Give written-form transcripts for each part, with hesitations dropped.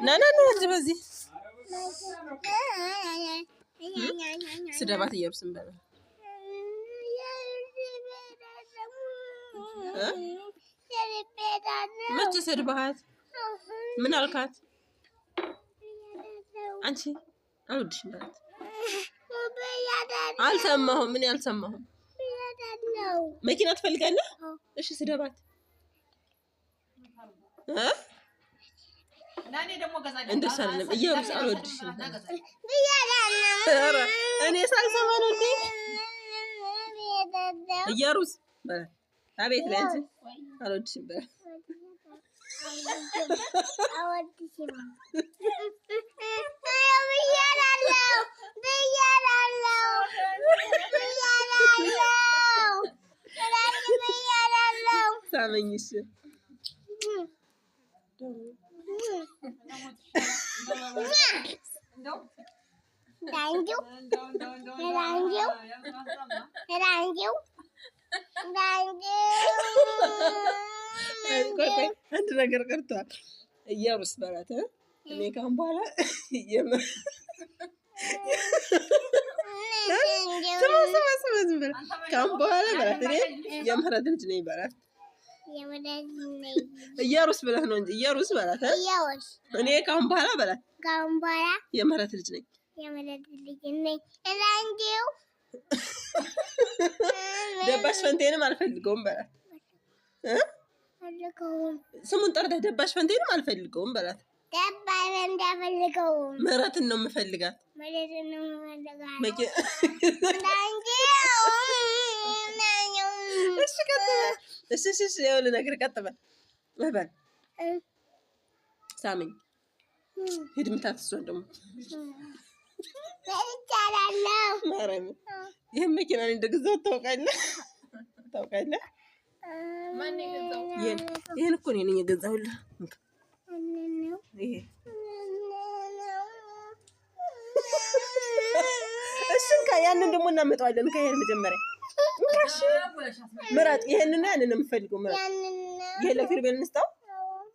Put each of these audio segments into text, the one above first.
ና ና ና እዚህ በዚህ ስደባት እየሩስም በለ መቼ ሰድበሃት? ምን አልካት? አንቺ አልወድሽም ማለት አልሰማሁም። ምን ያልሰማሁም መኪና ትፈልጋለህ? እሺ ስደባት ናኔ ደሞ ገዛለሁ እንደሱ አይደለም። እየሩስ አልወድሽም ኧረ እኔ ሳልሰማ ነው እንዴ? እየሩስ በለ አቤት ላይ አንቺ አልወድሽም በለ አልወድሽም ሳመኝሽ አንድ ነገር ቀርቷል። እየሩስ በላት እኔ ካሁን በኋላ ካሁን በኋላ በላት እኔ የምህረት ልጅ ነኝ በላት። እየሩስ ብለህ ነው እንጂ እየሩስ በላት እኔ ካሁን በኋላ በላት የምህረት ልጅ ነኝ። ደባሽ ፈንቴንም አልፈልገውም በላት። ስሙን ጠርተህ ደባሽ ፈንቴንም አልፈልገውም በላት። ምህረትን ነው የምፈልጋት። እሺ ይኸውልህ ነገር ቀጥ በል በል ሳመኝ ሂድ ምታት እሷን ደግሞ ማርያምን ይህን መኪና እኔ እንደገዛሁት ታውቃለህ? ይህን እኮ እኔ ነኝ የገዛሁልህ። ይሄ እሺ ያንን ደግሞ እናመጣዋለን። ከይሄን መጀመሪያ እንካሽ ምራጥ። ይሄንን ያንን ነው የምፈልገው። ምራጥ። ይሄ ለኪሩቤል እንስጣው።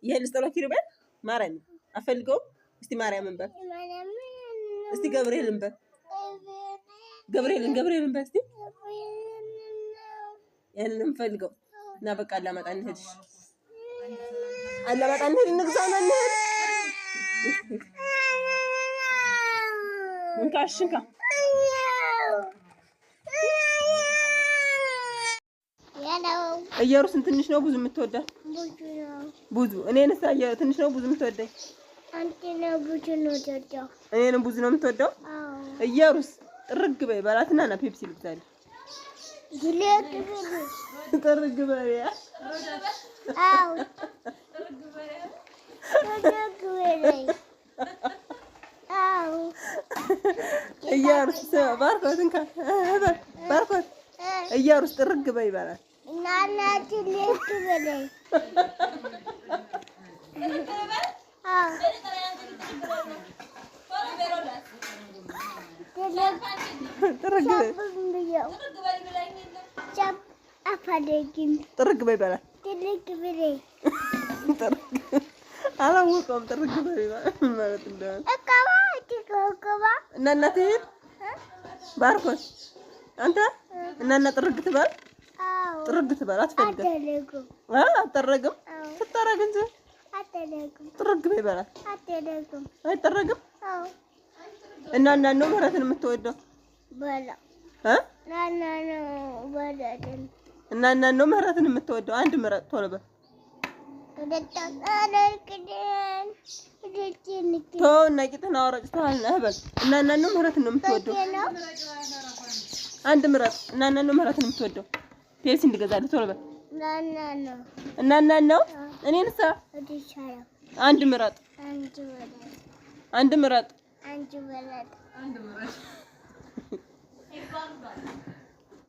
ይሄ ልስጠው ለኪሩቤል። ማርያም አፈልገው። እስቲ ማርያምን በል። እስቲ ገብርኤልን በል። ገብርኤልን በል እስቲ። ያንን ነው የምፈልገው። እና በቃ አላማጣ እንሂድ። እንግዛና እንሂድ። እንካሽ እንካ እየሩስን ትንሽ ነው ብዙ የምትወዳት? ብዙ። እኔንስ ትንሽ ነው ብዙ የምትወደኝ? እኔንም ብዙ ነው የምትወደው? እየሩስ ጥርግ በይ በላትና ና ፔፕሲ ልግዛልህ። ጥርግ በይ እየሩስ ባርኮት እንካ ባርኮት እየሩስ ጥርግ በይ በላት። እናናት ልክ በለኝ ጥርግ በይ በላት። አላወቀውም። ጥርግ በይ ማለት እንደሆነ እና እናትህ ባርኮት አንተ እናና ጥርግ ትበል። ጥርግ ትበል። አትፈልግም? አትጠረግም? ትጠረግ እንጂ ጥርግ በይ በላት። አይጠረግም? እናና ነው ምህረትን የምትወደው? እናና ነው ምህረትን የምትወደው? አንድ ምረጥ ቶሎ በል። ተውና ቂጥህን አወራጭተሃል ነህ በል። እናና ነው ምህረትን ነው የምትወደው? አንድ ምረጥ። እናና ነው ምህረትን የምትወደው? ፔፕሲ እንድገዛልህ ቶሎ በል። እናና ነው እኔንሳ አንድ ምረጥ። አንድ ምረጥ።